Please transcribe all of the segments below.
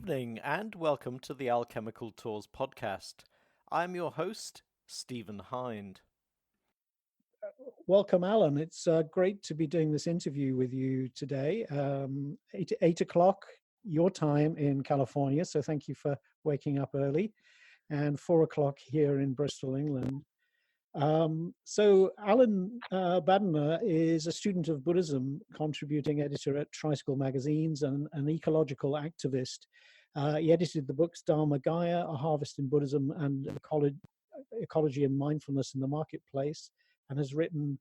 evening and welcome to the Alchemical Tours podcast. I'm your host, Stephen Hanh. Welcome, Allan. It's great to be doing this interview with you today. 8 o'clock your time in California, so thank you for waking up early, and 4 o'clock here in Bristol, England. So Allan Badiner is a student of Buddhism, contributing editor at Tricycle magazines and an ecological activist. He edited the books Dharma Gaia, A Harvest in Buddhism and Ecology and Mindfulness in the Marketplace, and has written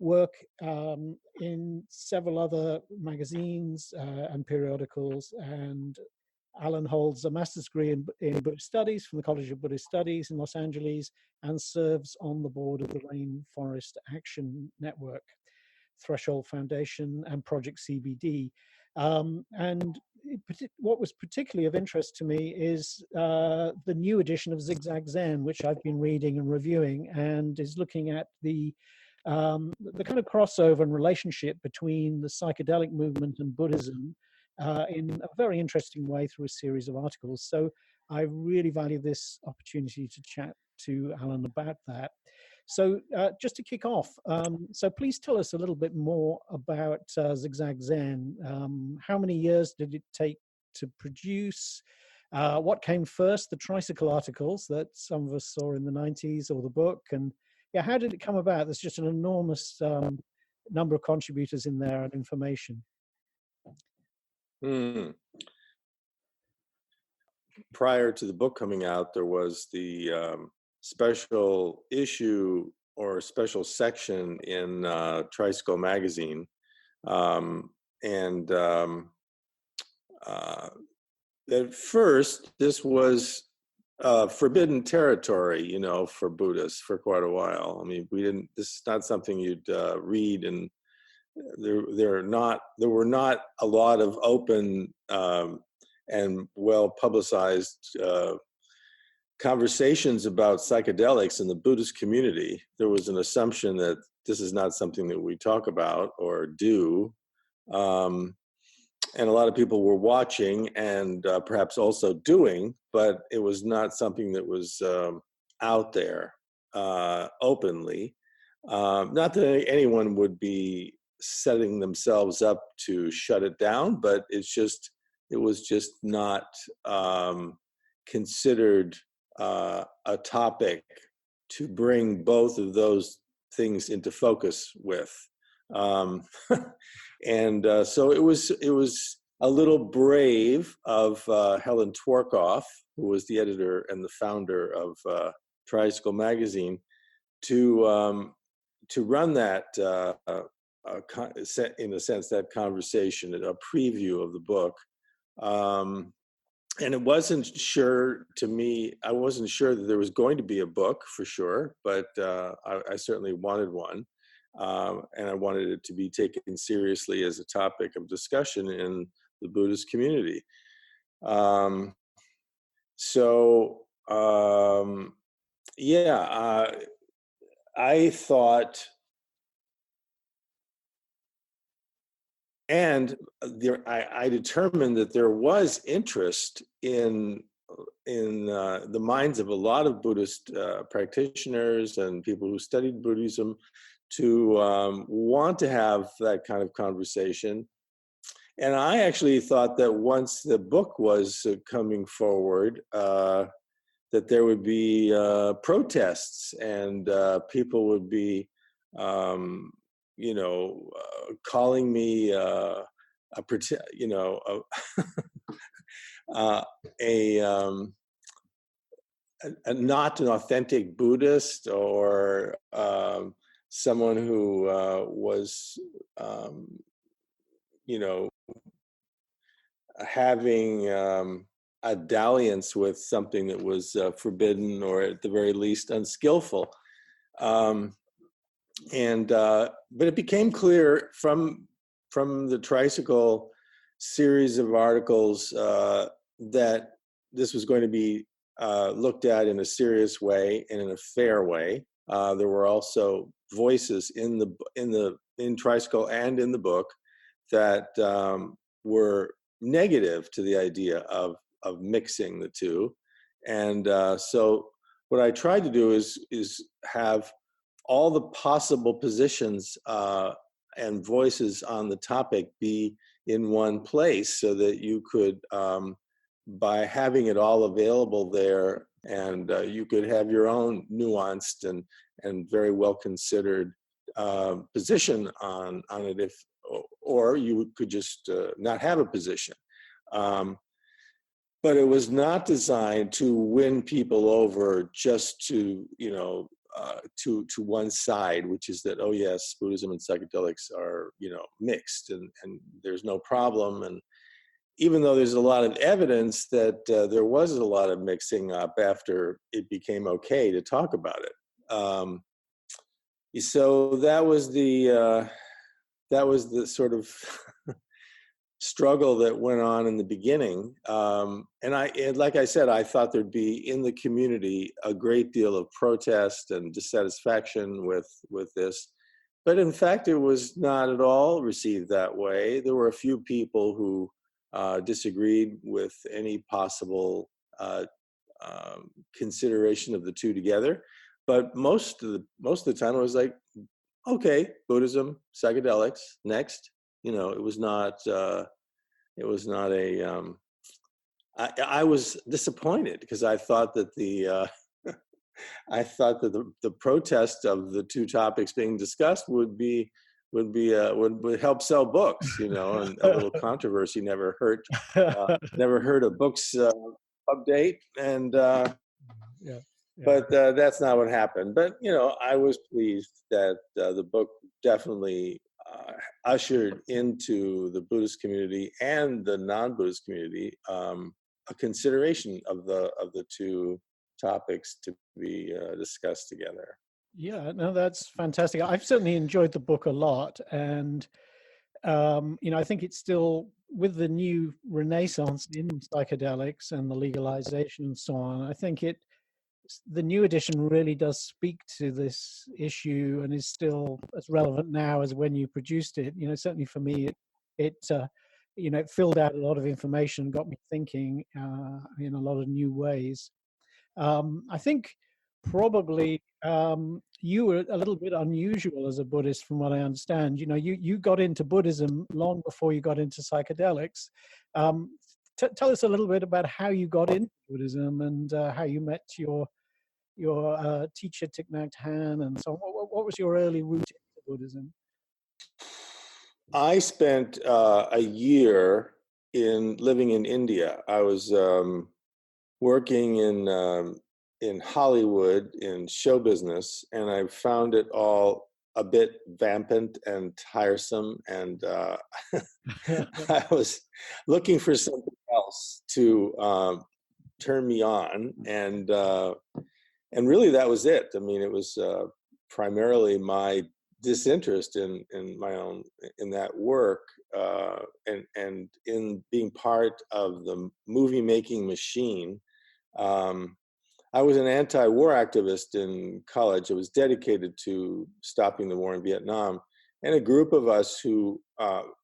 work in several other magazines and periodicals. And Allan holds a master's degree in Buddhist Studies from the College of Buddhist Studies in Los Angeles and serves on the board of the Rainforest Action Network, Threshold Foundation and Project CBD. What was particularly of interest to me is the new edition of Zig Zag Zen, which I've been reading and reviewing, and is looking at the kind of crossover and relationship between the psychedelic movement and Buddhism in a very interesting way through a series of articles. So I really value this opportunity to chat to Allan about that. So just to kick off, so please tell us a little bit more about Zig Zag Zen. How many years did it take to produce? What came first, the Tricycle articles that some of us saw in the 90s, or the book? And yeah, how did it come about? There's just an enormous number of contributors in there and information. Prior to the book coming out, there was the special issue or special section in Tricycle magazine. At first, this was forbidden territory, for Buddhists for quite a while. I mean, this is not something you'd read, and there were not a lot of open and well-publicized conversations about psychedelics in the Buddhist community. There was an assumption that this is not something that we talk about or do. And a lot of people were watching and perhaps also doing, but it was not something that was out there openly. Not that anyone would be setting themselves up to shut it down, but it was just not considered a topic to bring both of those things into focus with. So it was a little brave of Helen Tworkoff, who was the editor and the founder of Tricycle magazine, to run that, in a sense, that conversation, a preview of the book. And it wasn't sure to me, I wasn't sure that there was going to be a book for sure, but I certainly wanted one. And I wanted it to be taken seriously as a topic of discussion in the Buddhist community. I thought, and I determined that there was interest in the minds of a lot of Buddhist practitioners and people who studied Buddhism to want to have that kind of conversation. And I actually thought that once the book was coming forward, that there would be protests and people would be, calling me not an authentic Buddhist, or someone who was, having a dalliance with something that was forbidden, or at the very least unskillful. But it became clear from the Tricycle series of articles that this was going to be looked at in a serious way and in a fair way. There were also voices in Tricycle and in the book that were negative to the idea of mixing the two. And so what I tried to do is have all the possible positions and voices on the topic be in one place, so that you could, by having it all available there, and you could have your own nuanced and very well considered position on it, or you could just not have a position. But it was not designed to win people over just to, to one side, which is that, oh yes, Buddhism and psychedelics are, mixed, and there's no problem. And even though there's a lot of evidence that there was a lot of mixing up after it became okay to talk about it. So that was the sort of struggle that went on in the beginning. And like I said, I thought there'd be in the community a great deal of protest and dissatisfaction with this. But in fact, it was not at all received that way. There were a few people who disagreed with any possible consideration of the two together. But most of the time, I was like, okay, Buddhism, psychedelics, next. It was not a. I was disappointed because I thought that the protest of the two topics being discussed would help sell books, and a little controversy never hurt. Never hurt a book's update, and yeah. But that's not what happened. But I was pleased that the book definitely ushered into the Buddhist community and the non-Buddhist community a consideration of the two topics to be discussed together. Yeah, no, that's fantastic. I've certainly enjoyed the book a lot, and I think it's still, with the new renaissance in psychedelics and the legalization and so on, I think the new edition really does speak to this issue and is still as relevant now as when you produced it. Certainly for me, it filled out a lot of information, got me thinking in a lot of new ways. I think probably you were a little bit unusual as a Buddhist, from what I understand. You got into Buddhism long before you got into psychedelics. Tell us a little bit about how you got into Buddhism and how you met your teacher Thich Nhat Hanh and so on. What was your early route into Buddhism? I spent a year living in India. I was working in Hollywood in show business, and I found it all a bit vampant and tiresome, and I was looking for something else to turn me on, and really that was it. I mean, it was primarily my disinterest in that work and in being part of the movie making machine. I was an anti-war activist in college. I was dedicated to stopping the war in Vietnam, and a group of us who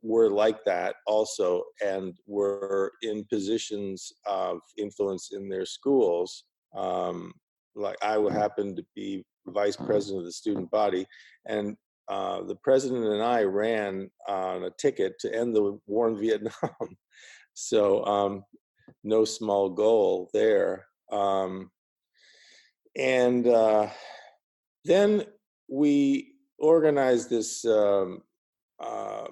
were like that also, and were in positions of influence in their schools. Like I happened to be vice president of the student body, and the president and I ran on a ticket to end the war in Vietnam. So no small goal there. And then we organized this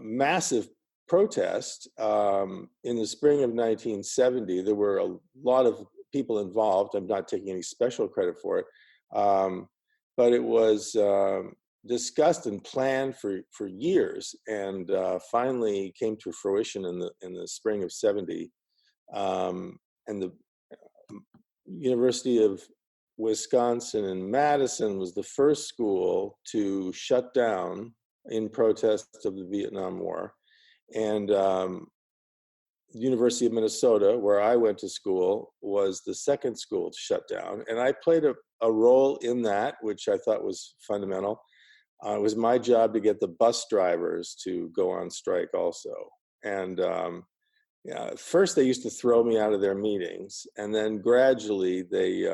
massive protest in the spring of 1970. There were a lot of people involved. I'm not taking any special credit for it, but it was discussed and planned for years, and finally came to fruition in the spring of 70. And the University of Wisconsin in Madison was the first school to shut down in protest of the Vietnam War. And the University of Minnesota, where I went to school, was the second school to shut down. And I played a role in that, which I thought was fundamental. It was my job to get the bus drivers to go on strike also. And yeah, first they used to throw me out of their meetings, and then gradually they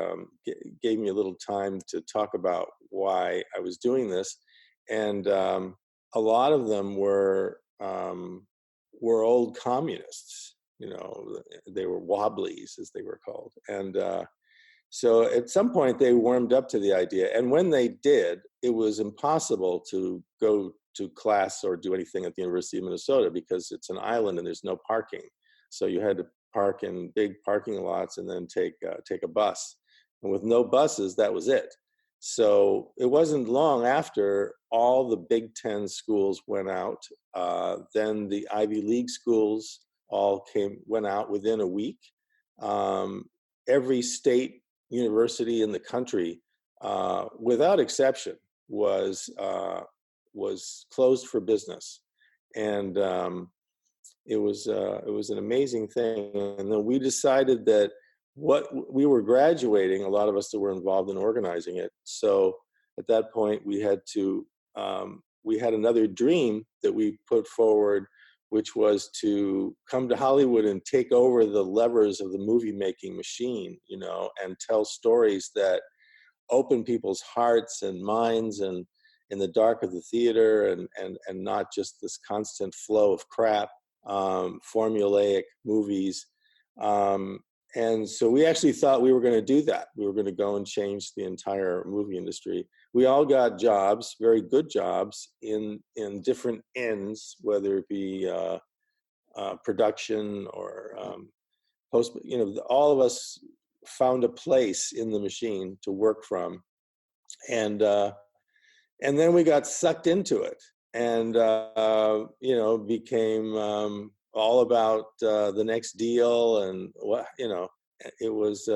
gave me a little time to talk about why I was doing this. And a lot of them were old communists. You know, they were wobblies, as they were called. And so at some point they warmed up to the idea. And when they did, it was impossible to go to class or do anything at the University of Minnesota because it's an island and there's no parking. So you had to park in big parking lots and then take a bus. And with no buses, that was it. So it wasn't long after all the Big Ten schools went out. Then the Ivy League schools all went out within a week. Every state university in the country, without exception, was closed for business, and it was an amazing thing. And then we decided that we were graduating, a lot of us that were involved in organizing it. So at that point, we had another dream that we put forward, which was to come to Hollywood and take over the levers of the movie making machine, you know, and tell stories that open people's hearts and minds and in the dark of the theater, and not just this constant flow of crap, formulaic movies. And so we actually thought we were going to do that. We were going to go and change the entire movie industry. We all got jobs, very good jobs, in different ends, whether it be production or post. You know, all of us found a place in the machine to work from, and then we got sucked into it, and you know, became all about the next deal, and what, you know, it was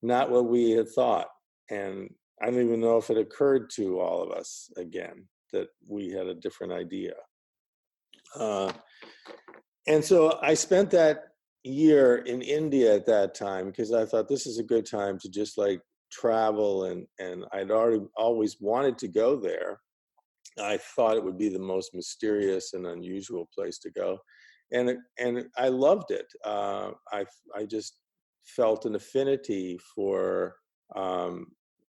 not what we had thought. And I don't even know if it occurred to all of us again that we had a different idea. And so I spent that year in India at that time because I thought this is a good time to just like travel, and I'd always wanted to go there. I thought it would be the most mysterious and unusual place to go, and I loved it. I just felt an affinity for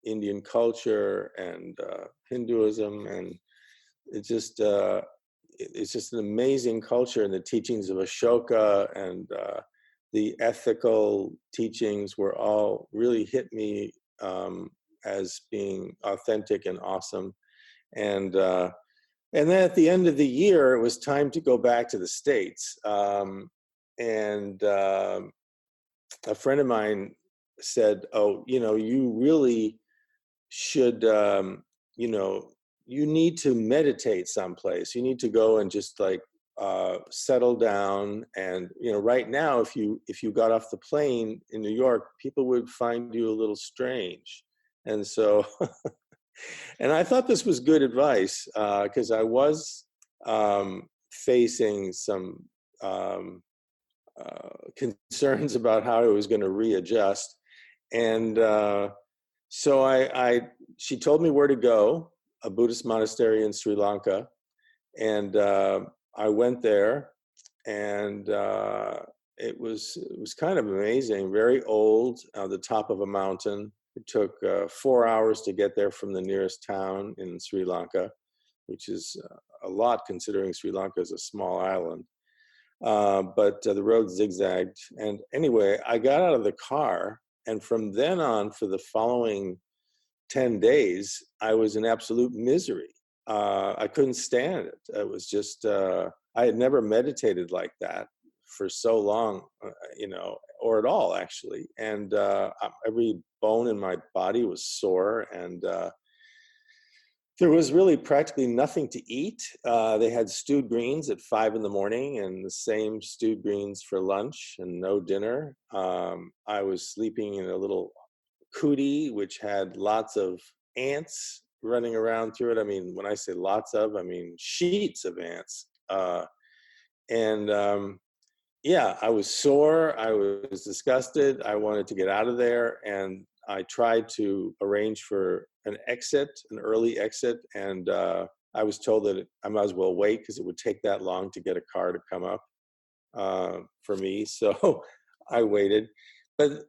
Indian culture and Hinduism, and it's just an amazing culture, and the teachings of Ashoka and the ethical teachings were all really hit me as being authentic and awesome. And then at the end of the year, it was time to go back to the States. And a friend of mine said, "Oh, you know, you really should, you know, you need to meditate someplace. You need to go and just like settle down. And you know, right now, if you got off the plane in New York, people would find you a little strange." And so, and I thought this was good advice because I was facing some concerns about how I was going to readjust. And so she told me where to go, a Buddhist monastery in Sri Lanka. And I went there, and it was kind of amazing, very old, on the top of a mountain. It took 4 hours to get there from the nearest town in Sri Lanka, which is a lot considering Sri Lanka is a small island. But the road zigzagged. And anyway, I got out of the car, and from then on, for the following 10 days, I was in absolute misery. I couldn't stand it. It was just, I had never meditated like that for so long, you know, or at all, actually. And every bone in my body was sore, and there was really practically nothing to eat. They had stewed greens at 5 a.m. and the same stewed greens for lunch, and no dinner. I was sleeping in a little kuti, which had lots of ants running around through it. I mean, when I say lots of, I mean sheets of ants. Yeah, I was sore. I was disgusted. I wanted to get out of there, and I tried to arrange for an early exit, and I was told that I might as well wait because it would take that long to get a car to come up. for me, so I waited. But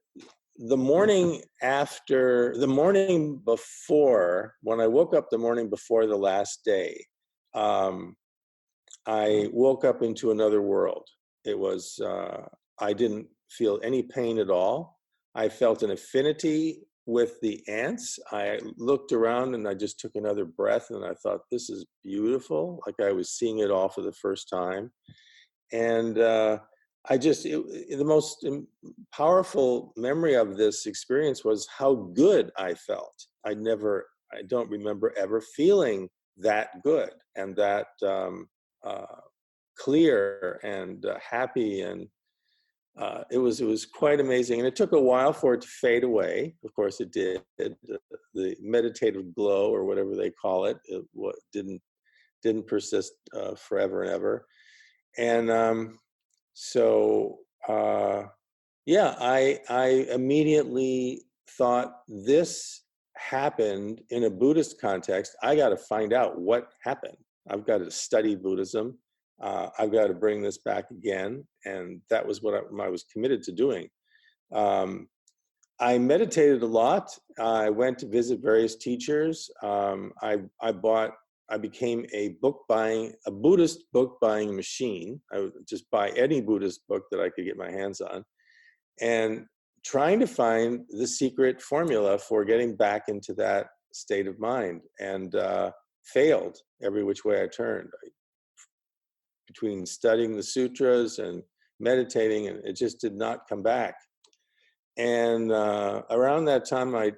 the morning before, when I woke up the morning before the last day, I woke up into another world. It was, I didn't feel any pain at all. I felt an affinity with the ants. I looked around and I just took another breath and I thought, this is beautiful. Like I was seeing it all for the first time. And the most powerful memory of this experience was how good I felt. I don't remember ever feeling that good and that clear and happy, and it was quite amazing. And it took a while for it to fade away. Of course, it did. The meditative glow, or whatever they call it, didn't persist forever and ever. And I immediately thought, this happened in a Buddhist context. I got to find out what happened. I've got to study Buddhism. I've got to bring this back again. And that was what I was committed to doing. I meditated a lot. I went to visit various teachers. I became a Buddhist book buying machine. I would just buy any Buddhist book that I could get my hands on, and trying to find the secret formula for getting back into that state of mind, and failed every which way I turned. Between studying the sutras and meditating, and it just did not come back. And around that time, I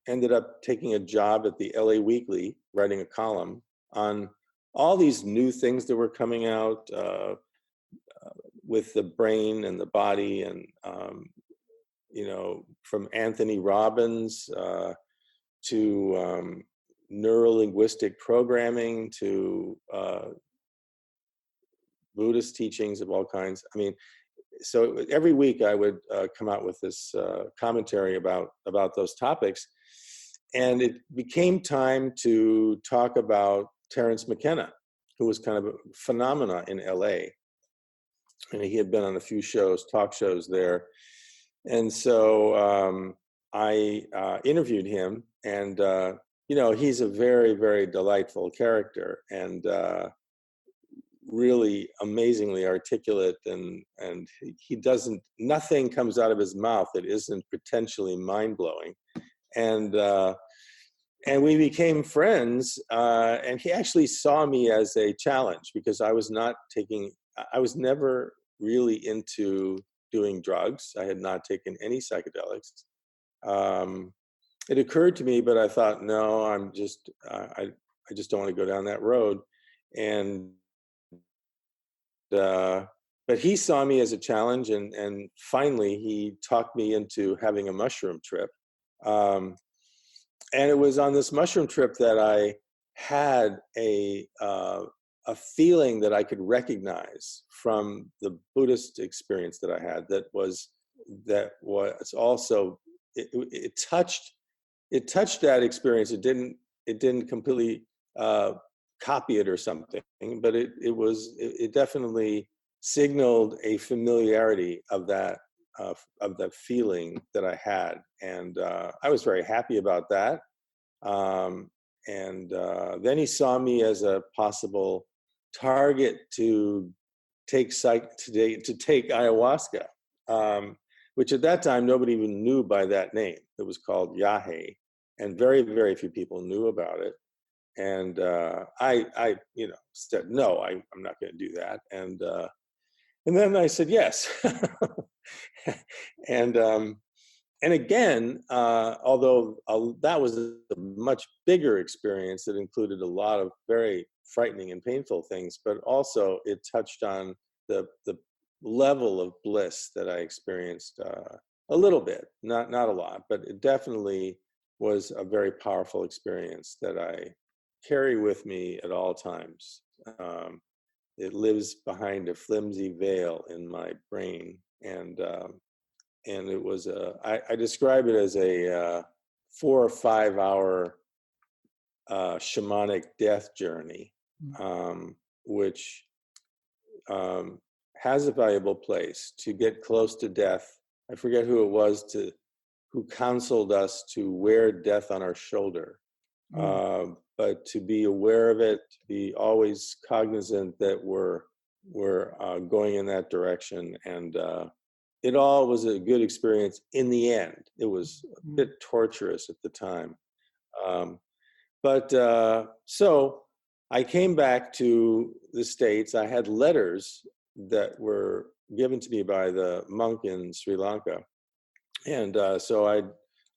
ended up taking a job at the LA Weekly, writing a column on all these new things that were coming out with the brain and the body, and from Anthony Robbins to neuro-linguistic programming to Buddhist teachings of all kinds. I mean, so every week I would come out with this commentary about those topics. And it became time to talk about Terence McKenna, who was kind of a phenomena in LA. And he had been on a few talk shows there. And so I interviewed him, and he's a very, very delightful character, and really amazingly articulate, and nothing comes out of his mouth that isn't potentially mind-blowing. And we became friends, and he actually saw me as a challenge, because I was never really into doing drugs. I had not taken any psychedelics. It occurred to me, but I thought, no, I just don't want to go down that road. And but he saw me as a challenge, and finally he talked me into having a mushroom trip. And it was on this mushroom trip that I had a feeling that I could recognize from the Buddhist experience that I had. That was also it touched that experience. It didn't completely copy it or something, but it definitely signaled a familiarity of that feeling that I had, and I was very happy about that. And then he saw me as a possible target to take ayahuasca, which at that time nobody even knew by that name. It was called yahe, and very, very few people knew about it. And I said, no, I'm not going to do that. And then I said yes. And again, although that was a much bigger experience that included a lot of very frightening and painful things, but also it touched on the level of bliss that I experienced a little bit, not a lot, but it definitely was a very powerful experience that I carry with me at all times. It lives behind a flimsy veil in my brain, and it was I describe it as a 4 or 5 hour shamanic death journey, which has a valuable place to get close to death. I forget who it was who counseled us to wear death on our shoulder, but to be aware of it, to be always cognizant that we're going in that direction. And it all was a good experience in the end. It was a bit torturous at the time. So I came back to the States. I had letters that were given to me by the monk in Sri Lanka. And so I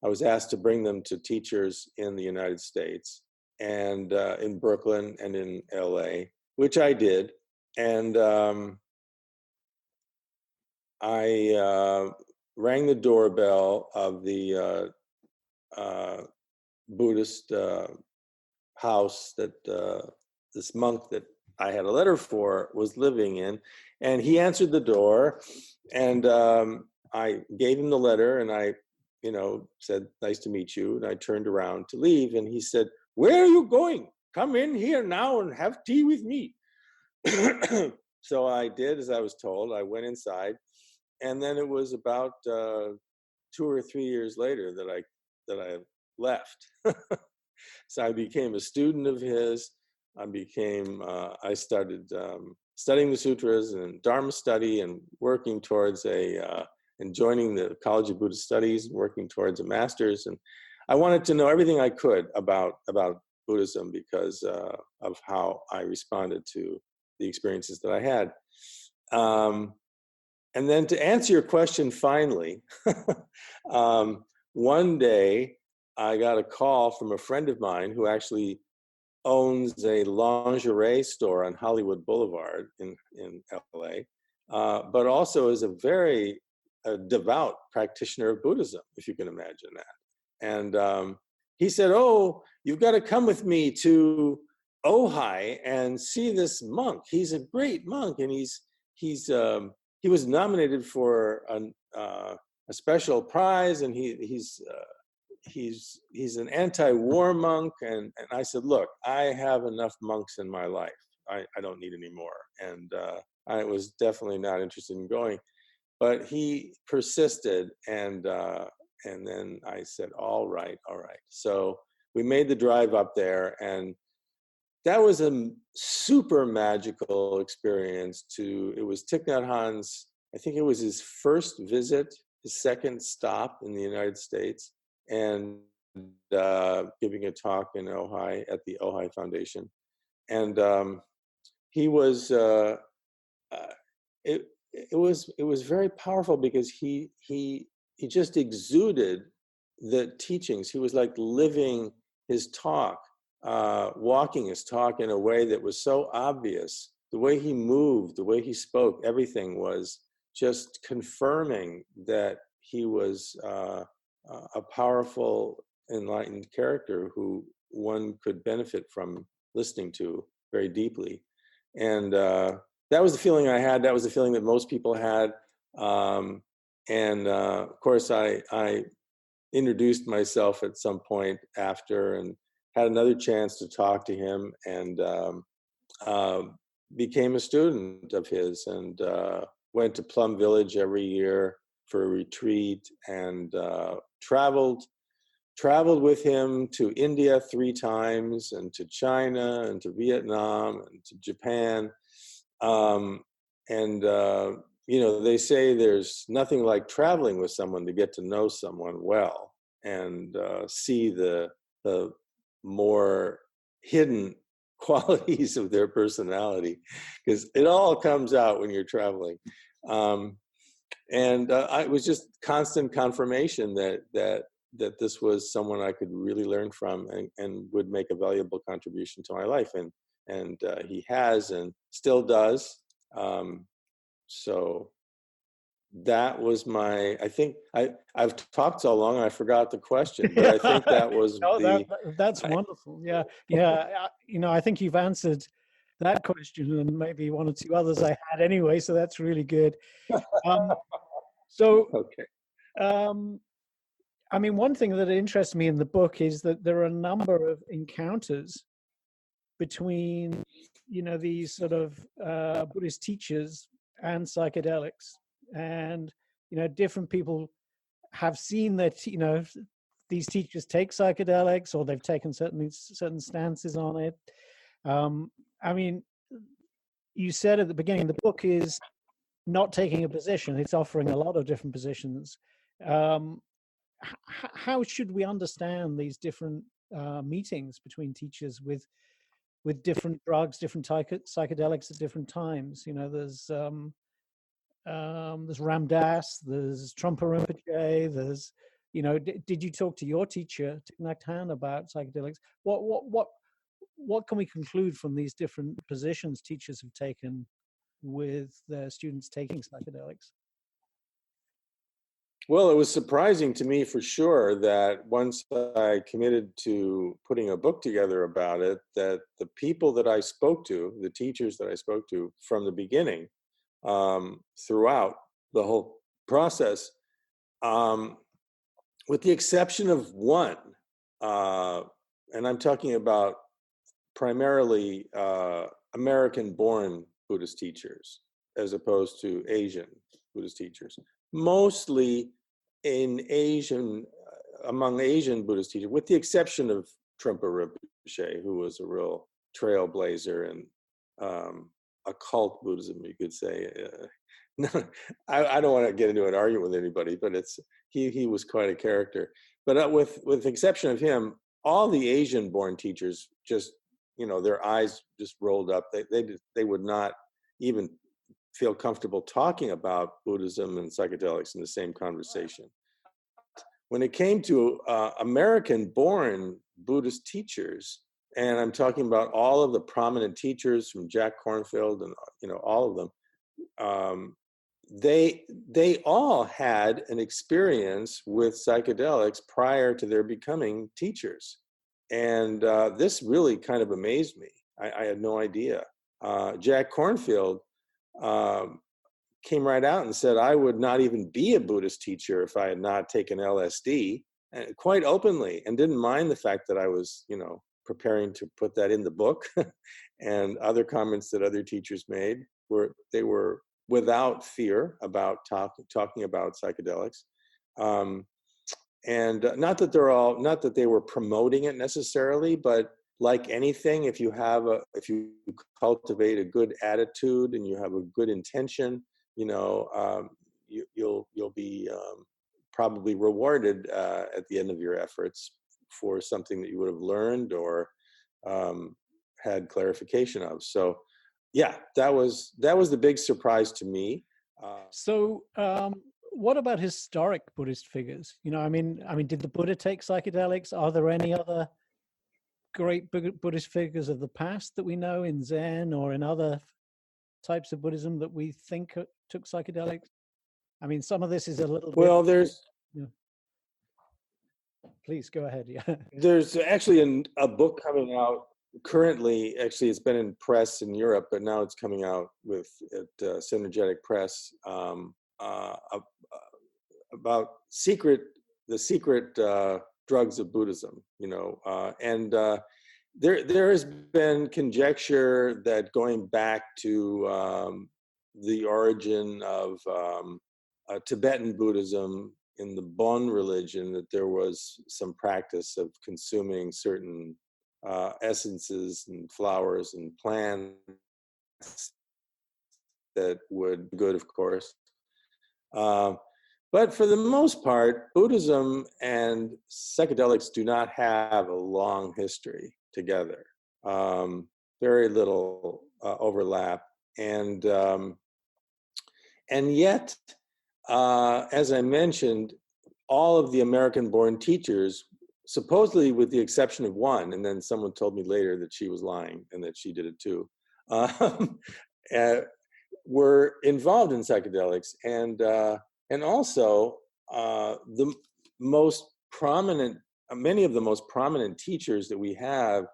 was asked to bring them to teachers in the United States and in Brooklyn and in LA, which I did. And I rang the doorbell of the Buddhist house that this monk that I had a letter for was living in, and he answered the door, and I gave him the letter, and I, said, "Nice to meet you," and I turned around to leave, and he said, "Where are you going? Come in here now and have tea with me." So I did as I was told. I went inside, and then it was about 2 or 3 years later that I left. So I became a student of his. I started studying the sutras and Dharma study and working towards and joining the College of Buddhist Studies, working towards a master's. And I wanted to know everything I could about Buddhism because of how I responded to the experiences that I had. And then to answer your question finally, one day I got a call from a friend of mine who actually owns a lingerie store on Hollywood Boulevard in LA, but also is a very devout practitioner of Buddhism, if you can imagine that. And he said, "Oh, you've got to come with me to Ojai and see this monk. He's a great monk, and he was nominated for a special prize, and he's an anti-war monk." And I said, "Look, I have enough monks in my life. I don't need any more." And I was definitely not interested in going, but he persisted, and then I said, all right. So we made the drive up there, and that was a super magical experience. It was Thich Nhat Hanh's, I think it was his first visit, his second stop in the United States, and giving a talk in Ojai at the Ojai Foundation. And he was, it was very powerful because he just exuded the teachings. He was like living his talk, walking his talk in a way that was so obvious. The way he moved, the way he spoke, everything was just confirming that he was a powerful, enlightened character who one could benefit from listening to very deeply. And that was the feeling I had. That was the feeling that most people had. Of course, I introduced myself at some point after and had another chance to talk to him, and became a student of his, and went to Plum Village every year for a retreat, and traveled with him to India 3 times, and to China, and to Vietnam, and to Japan. They say there's nothing like traveling with someone to get to know someone well and see the more hidden qualities of their personality, because it all comes out when you're traveling. It was just constant confirmation that this was someone I could really learn from and would make a valuable contribution to my life. And he has and still does. So that was I think I've talked so long I forgot the question, but I think that was that's wonderful. Yeah. I think you've answered that question and maybe 1 or 2 others I had anyway, so that's really good. Okay. One thing that interests me in the book is that there are a number of encounters between, these sort of Buddhist teachers and psychedelics. And, different people have seen that, these teachers take psychedelics, or they've taken certain stances on it. I mean, you said at the beginning, the book is not taking a position, it's offering a lot of different positions. How should we understand these different meetings between teachers with different drugs, different psychedelics at different times? There's Ram Dass, there's Trungpa Rinpoche, there's, did you talk to your teacher, Thich Nhat about psychedelics? What can we conclude from these different positions teachers have taken with their students taking psychedelics? Well, it was surprising to me for sure that once I committed to putting a book together about it, that the people that I spoke to, the teachers that I spoke to from the beginning, throughout the whole process, with the exception of one, and I'm talking about primarily American-born Buddhist teachers, as opposed to Asian Buddhist teachers. Mostly among Asian Buddhist teachers, with the exception of Trungpa Rinpoche, who was a real trailblazer in occult Buddhism, you could say. I don't want to get into an argument with anybody, but he was quite a character. But with the exception of him, all the Asian-born teachers just, their eyes just rolled up. They would not even feel comfortable talking about Buddhism and psychedelics in the same conversation. When it came to American-born Buddhist teachers, and I'm talking about all of the prominent teachers from Jack Kornfield and all of them, they all had an experience with psychedelics prior to their becoming teachers, and this really kind of amazed me. I had no idea. Jack Kornfield came right out and said, I would not even be a Buddhist teacher if I had not taken LSD, quite openly, and didn't mind the fact that I was, preparing to put that in the book. And other comments that other teachers made were without fear about talking about psychedelics. And not that they were promoting it necessarily, but like anything, if you cultivate a good attitude and you have a good intention, you'll be probably rewarded at the end of your efforts for something that you would have learned or had clarification of. So, yeah, that was the big surprise to me. What about historic Buddhist figures? I mean, did the Buddha take psychedelics? Are there any other great Buddhist figures of the past that we know in Zen or in other types of Buddhism that we think took psychedelics? I mean, some of this is a little bit. There's. Yeah. Please go ahead. Yeah. There's actually a book coming out currently. Actually, it's been in press in Europe, but now it's coming out at Synergetic Press about the secret drugs of Buddhism. And there has been conjecture that going back to the origin of Tibetan Buddhism in the Bon religion, that there was some practice of consuming certain essences and flowers and plants that would be good, of course. But for the most part, Buddhism and psychedelics do not have a long history together. Very little overlap, and yet, as I mentioned, all of the American-born teachers, supposedly with the exception of one, and then someone told me later that she was lying and that she did it too, were involved in psychedelics, and also the most prominent, many of the most prominent teachers that we have,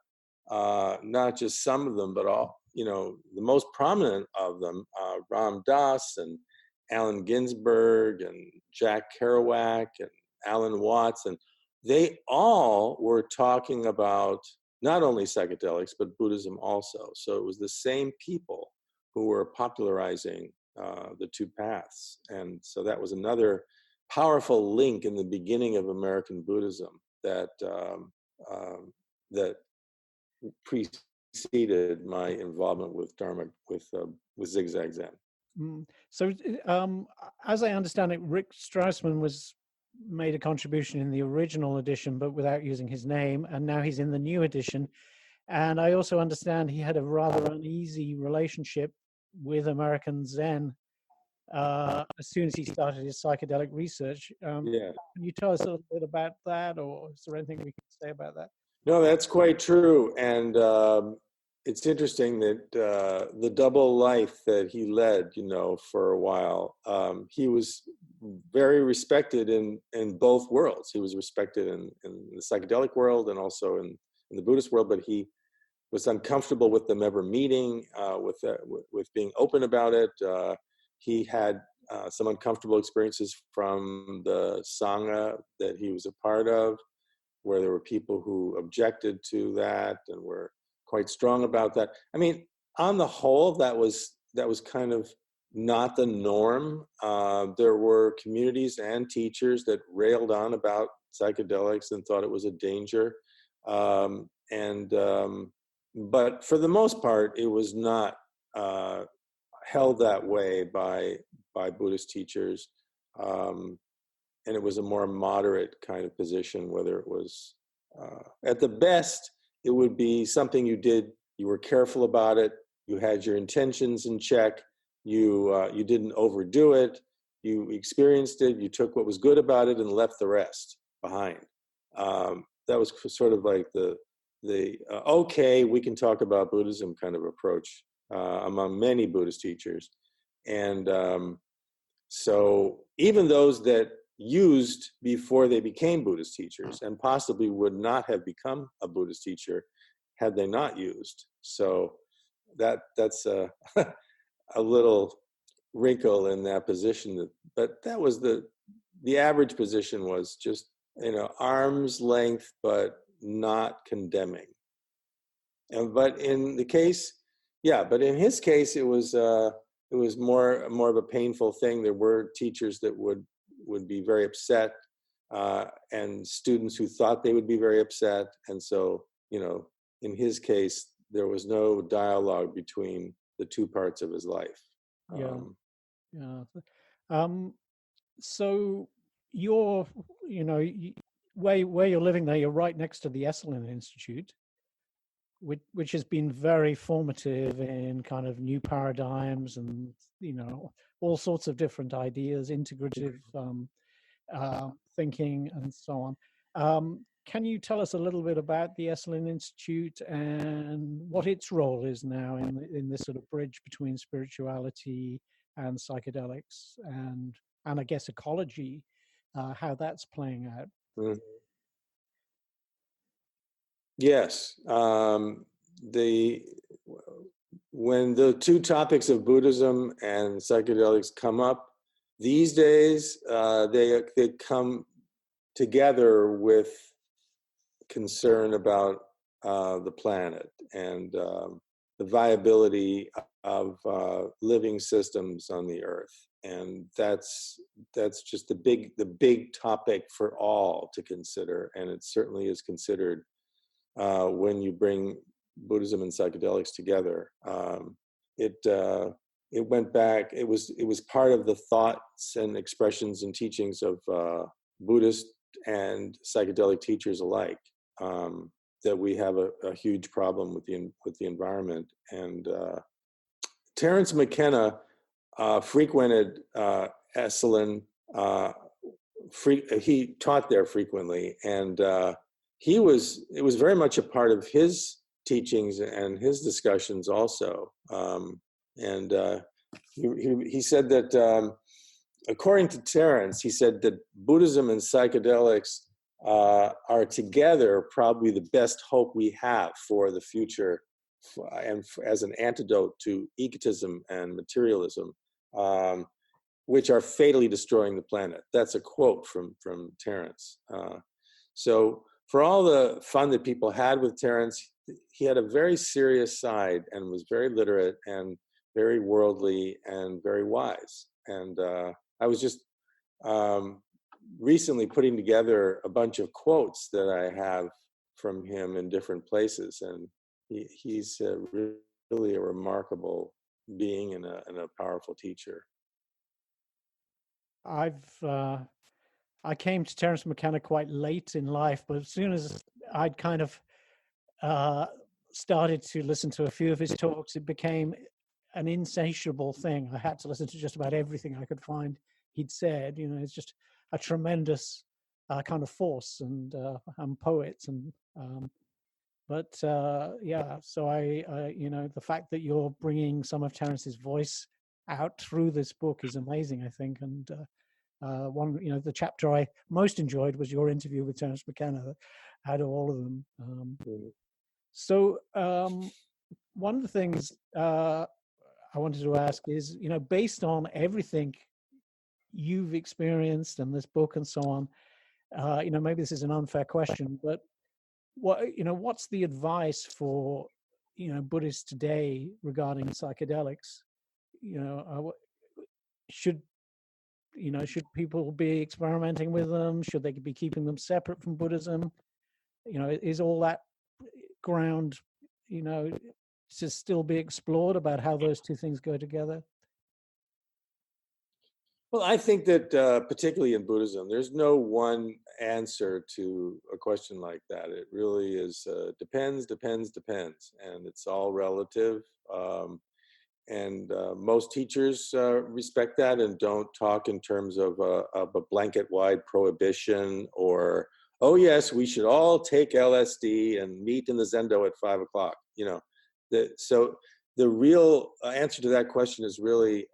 not just some of them, but all, the most prominent of them, Ram Dass and Allen Ginsberg and Jack Kerouac and Alan Watts, and they all were talking about not only psychedelics, but Buddhism also. So it was the same people who were popularizing the two paths. And so that was another powerful link in the beginning of American Buddhism that that preceded my involvement with Dharma with Zig Zag Zen. So, as I understand it, Rick Strassman made a contribution in the original edition, but without using his name, and now he's in the new edition. And I also understand he had a rather uneasy relationship with American Zen as soon as he started his psychedelic research. Yeah. Can you tell us a little bit about that, or is there anything we can say about that? No, that's quite true. And it's interesting that the double life that he led, for a while, he was very respected in both worlds. He was respected in the psychedelic world and also in the Buddhist world, but he was uncomfortable with them ever meeting, with being open about it. He had some uncomfortable experiences from the Sangha that he was a part of, where there were people who objected to that and were quite strong about that. I mean, on the whole, that was kind of not the norm. There were communities and teachers that railed on about psychedelics and thought it was a danger. But for the most part, it was not held that way by Buddhist teachers. And it was a more moderate kind of position, whether it was, at the best, it would be something you did, you were careful about it, you had your intentions in check, you didn't overdo it, you experienced it, you took what was good about it and left the rest behind. That was sort of like the okay, we can talk about Buddhism kind of approach among many Buddhist teachers. And so even those that used before they became Buddhist teachers and possibly would not have become a Buddhist teacher had they not used. So that's a little wrinkle in that position. But that was the average position was just, arm's length, but not condemning. But in his case, it was more of a painful thing. There were teachers that would be very upset, and students who thought they would be very upset. And so, in his case, there was no dialogue between the two parts of his life. So you're, where you're living there, you're right next to the Esalen Institute, which has been very formative in kind of new paradigms and, all sorts of different ideas, integrative thinking and so on. Can you tell us a little bit about the Esalen Institute and what its role is now in this sort of bridge between spirituality and psychedelics and I guess ecology, how that's playing out? Mm-hmm. Yes. When the two topics of Buddhism and psychedelics come up these days, they come together with concern about the planet and the viability of living systems on the earth. And that's just the big topic for all to consider, and it certainly is considered when you bring Buddhism and psychedelics together. It went back. It was part of the thoughts and expressions and teachings of Buddhist and psychedelic teachers alike, that we have a huge problem with the environment. And Terence McKenna frequented Esalen. He taught there frequently, and it was very much a part of his teachings and his discussions also. He said that, according to Terence, he said that Buddhism and psychedelics are together probably the best hope we have for the future, and as an antidote to egotism and materialism, which are fatally destroying the planet. That's a quote from Terence. So for all the fun that people had with Terence, he had a very serious side and was very literate and very worldly and very wise. And I was just recently putting together a bunch of quotes that I have from him in different places, and he's really a remarkable being and a powerful teacher. I came to Terence McKenna quite late in life, but as soon as I'd kind of started to listen to a few of his talks, it became an insatiable thing. I had to listen to just about everything I could find he'd said. You know, it's just a tremendous kind of force and poet. And yeah, so I you know, the fact that you're bringing some of Terence's voice out through this book is amazing, I think. And one, you know, the chapter I most enjoyed was your interview with Terence McKenna that had all of them. So one of the things I wanted to ask is, you know, based on everything you've experienced and this book and so on, you know, maybe this is an unfair question, but what, you know, what's the advice for, you know, Buddhists today regarding psychedelics? You know, should people be experimenting with them? Should they be keeping them separate from Buddhism? You know, is all that ground, you know, to still be explored about how those two things go together? Well, I think that particularly in Buddhism, there's no one answer to a question like that. It really is depends, and it's all relative. And most teachers respect that and don't talk in terms of a blanket-wide prohibition or, oh yes, we should all take LSD and meet in the Zendo at 5 o'clock. You know, so the real answer to that question is really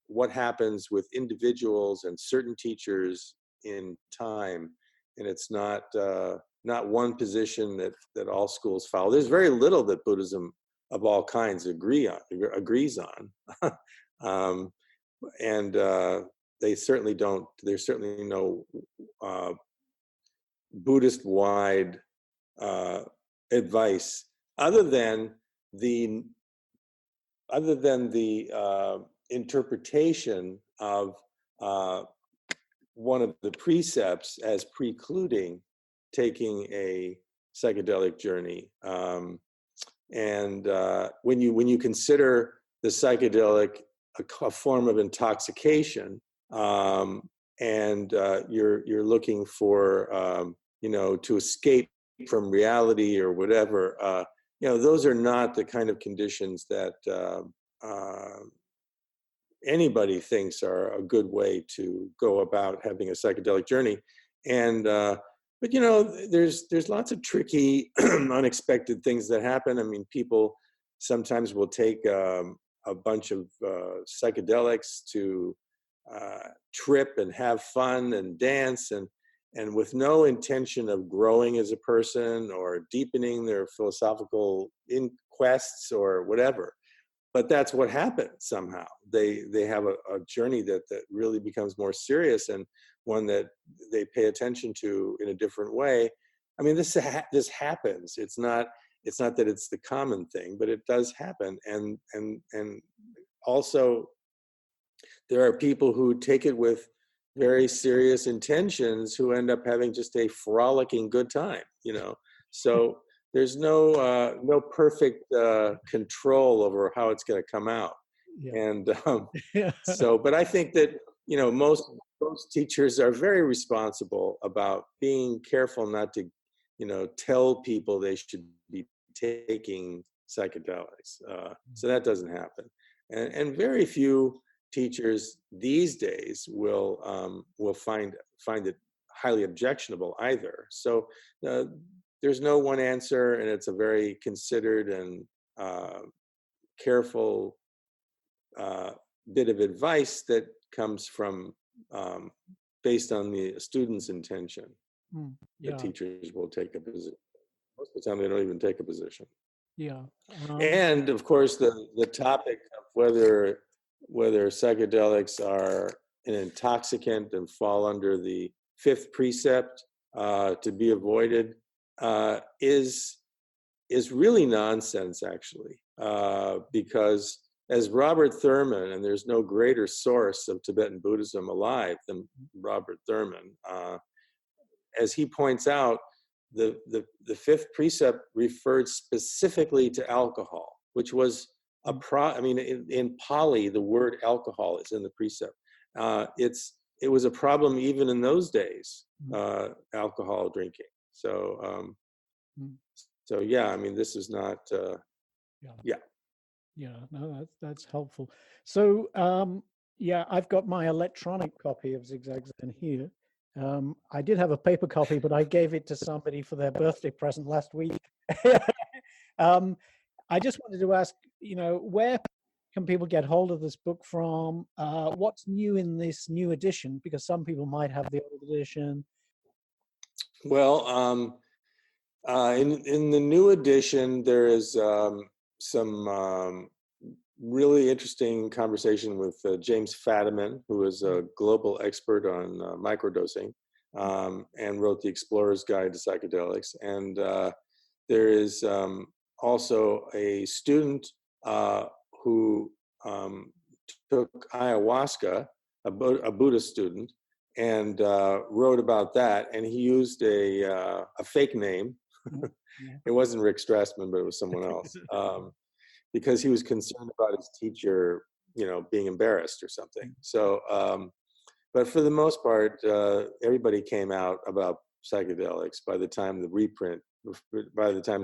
what happens with individuals and certain teachers in time, and it's not one position that all schools follow. There's very little that Buddhism of all kinds agrees on, and they certainly don't. There's certainly no Buddhist-wide advice other than the interpretation of one of the precepts as precluding taking a psychedelic journey. And when you consider the psychedelic a form of intoxication, and you're looking for you know, to escape from reality or whatever, you know, those are not the kind of conditions that anybody thinks are a good way to go about having a psychedelic journey. And but you know, there's lots of tricky, unexpected things that happen. I mean, people sometimes will take a bunch of psychedelics to trip and have fun and dance, and with no intention of growing as a person or deepening their philosophical quests or whatever. But that's what happens somehow. They have a journey that really becomes more serious, and one that they pay attention to in a different way. I mean, this happens. It's not that it's the common thing, but it does happen. And also, there are people who take it with very serious intentions who end up having just a frolicking good time, you know. So there's no perfect control over how it's going to come out. Yeah. And so, but I think that, you know, most teachers are very responsible about being careful not to, you know, tell people they should be taking psychedelics. So that doesn't happen. And very few teachers these days will find it highly objectionable either. So there's no one answer, and it's a very considered and careful bit of advice that comes from based on the student's intention. Yeah. The teachers will take a position. Most of the time, they don't even take a position. Yeah. And of course, the topic of whether psychedelics are an intoxicant and fall under the fifth precept to be avoided is really nonsense, actually, because as Robert Thurman, and there's no greater source of Tibetan Buddhism alive than Robert Thurman, as he points out, the fifth precept referred specifically to alcohol, which was in Pali, the word alcohol is in the precept. It was a problem even in those days, alcohol drinking. So, yeah, I mean, this is not, Yeah, no, that's helpful. So, yeah, I've got my electronic copy of Zig Zag Zen here. I did have a paper copy, but I gave it to somebody for their birthday present last week. I just wanted to ask, where can people get hold of this book from? What's new in this new edition? Because some people might have the old edition. Well, in the new edition, there is some really interesting conversation with James Fadiman, who is a global expert on microdosing, and wrote the Explorer's Guide to Psychedelics. And there is also a student who took ayahuasca, a Buddhist student, and wrote about that. And he used a fake name. It wasn't Rick Strassman, but it was someone else, because he was concerned about his teacher, being embarrassed or something. So, but for the most part, everybody came out about psychedelics by the time the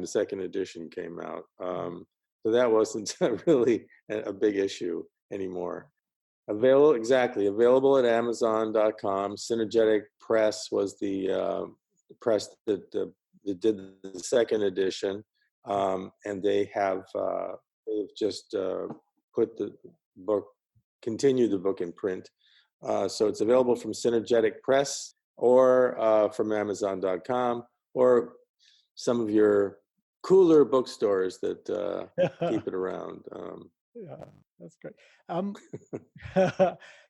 second edition came out. So that wasn't really a big issue anymore. Available at Amazon.com. Synergetic Press was the press that did the second edition, and they've just continued the book in print. So it's available from Synergetic Press or from Amazon.com or some of your cooler bookstores that keep it around. Yeah, that's great.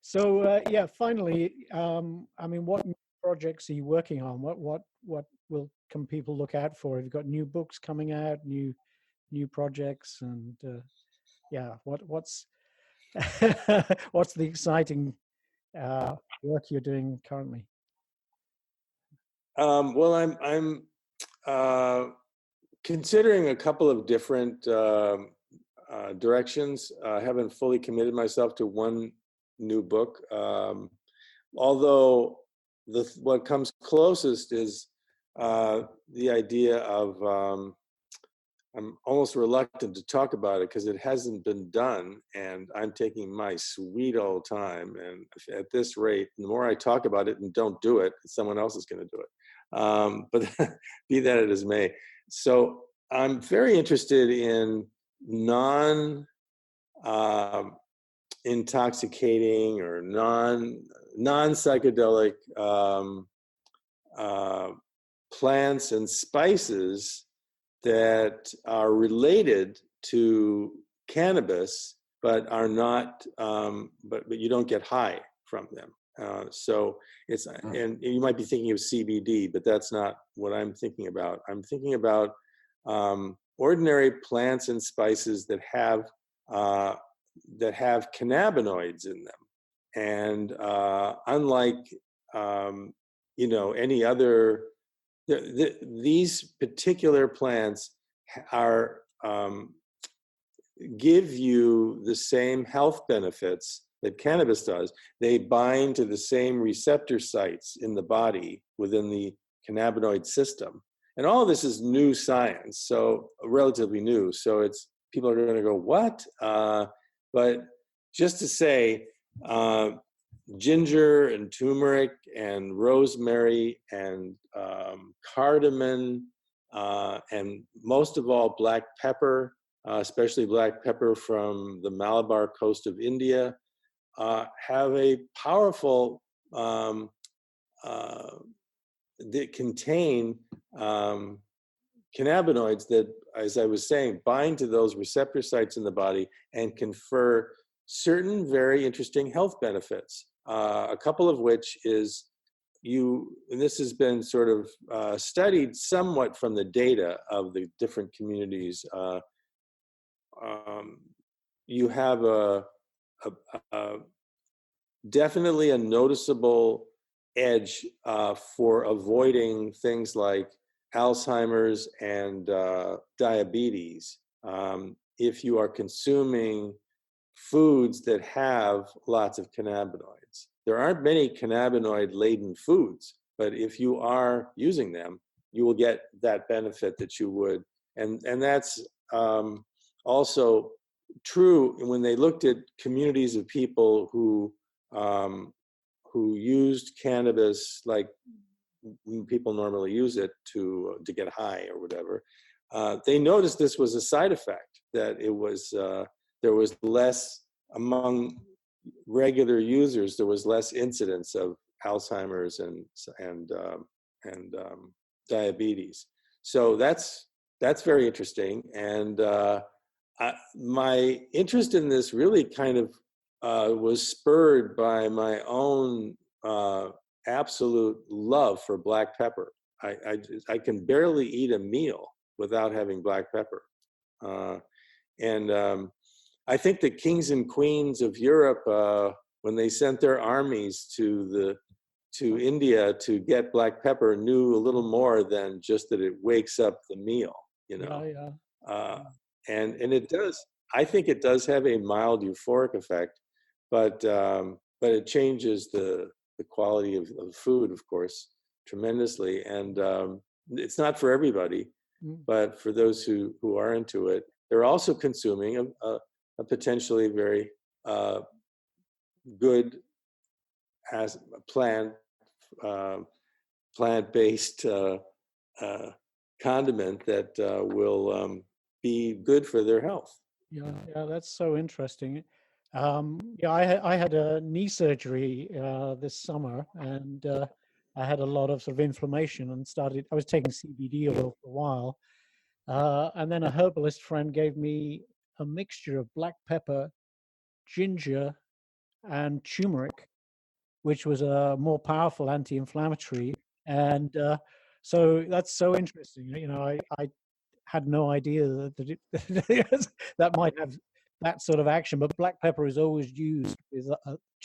So yeah, finally, I mean, what projects are you working on? What can people look out for? Have you got new books coming out, new projects, and yeah, what's what's the exciting work you're doing currently? Well, I'm considering a couple of different directions. I haven't fully committed myself to one new book, although what comes closest is the idea of, I'm almost reluctant to talk about it because it hasn't been done, and I'm taking my sweet old time. And at this rate, the more I talk about it and don't do it, someone else is going to do it. But be that as may. So I'm very interested in intoxicating or non-psychedelic plants and spices that are related to cannabis, but are not, but you don't get high from them. So it's, and you might be thinking of CBD, but that's not what I'm thinking about. I'm thinking about ordinary plants and spices that have cannabinoids in them, and unlike any other. These particular plants give you the same health benefits that cannabis does. They bind to the same receptor sites in the body within the cannabinoid system. And all of this is new science, so relatively new. So people are going to go, what? But just to say, ginger and turmeric and rosemary and cardamom, and most of all black pepper, especially black pepper from the Malabar coast of India, have a powerful, that contain cannabinoids that, as I was saying, bind to those receptor sites in the body and confer certain very interesting health benefits. A couple of which is and this has been sort of studied somewhat from the data of the different communities. you have a definitely a noticeable edge for avoiding things like Alzheimer's and diabetes if you are consuming foods that have lots of cannabinoids. There aren't many cannabinoid-laden foods, but if you are using them, you will get that benefit that you would. And that's also true when they looked at communities of people who used cannabis like people normally use it to get high or whatever. They noticed this was a side effect, that it was there was less among regular users. There was less incidence of Alzheimer's and diabetes. So that's very interesting. And my interest in this really kind of was spurred by my own absolute love for black pepper. I can barely eat a meal without having black pepper. And I think the kings and queens of Europe, when they sent their armies to India to get black pepper, knew a little more than just that it wakes up the meal, you know. Yeah. And it does. I think it does have a mild euphoric effect, but it changes the quality of food, of course, tremendously. And it's not for everybody, but for those who are into it, they're also consuming a potentially very good as plant-based condiment that will be good for their health. Yeah, that's so interesting. I had a knee surgery this summer, and I had a lot of sort of inflammation and I was taking CBD oil for a while. And then a herbalist friend gave me a mixture of black pepper, ginger, and turmeric, which was a more powerful anti-inflammatory. And so that's so interesting. You know, I had no idea that that might have that sort of action. But black pepper is always used with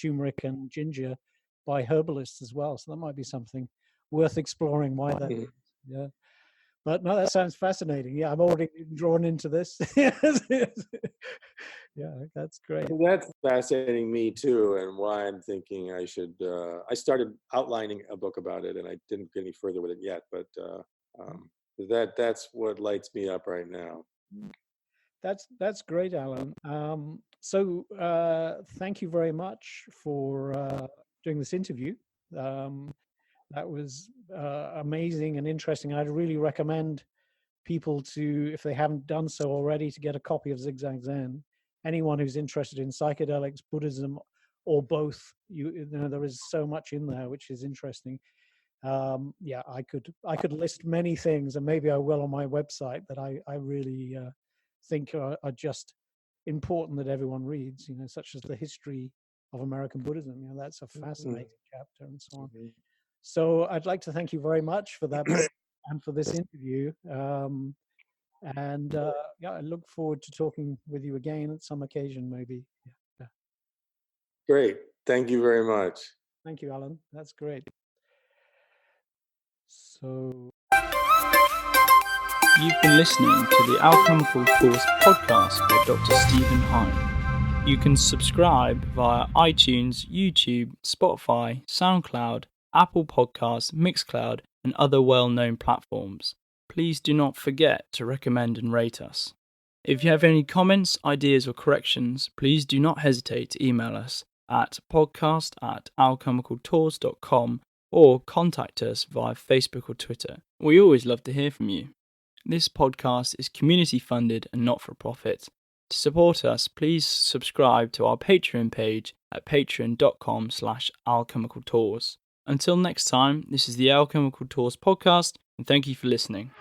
turmeric and ginger by herbalists as well. So that might be something worth exploring why that is. Yeah. But no, that sounds fascinating. Yeah, I'm already drawn into this. Yeah, that's great. That's fascinating me too, and why I'm thinking I should. I started outlining a book about it, and I didn't get any further with it yet. But that's what lights me up right now. That's great, Allan. So thank you very much for doing this interview. That was amazing and interesting. I'd really recommend people to, if they haven't done so already, to get a copy of Zig Zag Zen. Anyone who's interested in psychedelics, Buddhism, or both, you know, there is so much in there which is interesting. Yeah, I could list many things, and maybe I will on my website, that I really think are just important that everyone reads. You know, such as the history of American Buddhism. You know, that's a fascinating chapter, and so on. So I'd like to thank you very much for that and for this interview. Yeah, I look forward to talking with you again at some occasion, maybe. Yeah. Great. Thank you very much. Thank you, Allan. That's great. So you've been listening to the Alchemical Tours podcast by Dr. Stephen Hanh. You can subscribe via iTunes, YouTube, Spotify, SoundCloud, Apple Podcasts, Mixcloud, and other well-known platforms. Please do not forget to recommend and rate us. If you have any comments, ideas, or corrections, please do not hesitate to email us at podcast@alchemicaltours.com or contact us via Facebook or Twitter. We always love to hear from you. This podcast is community funded and not for profit. To support us, please subscribe to our Patreon page at patreon.com/alchemicaltours. Until next time, this is the Alchemical Tours podcast, and thank you for listening.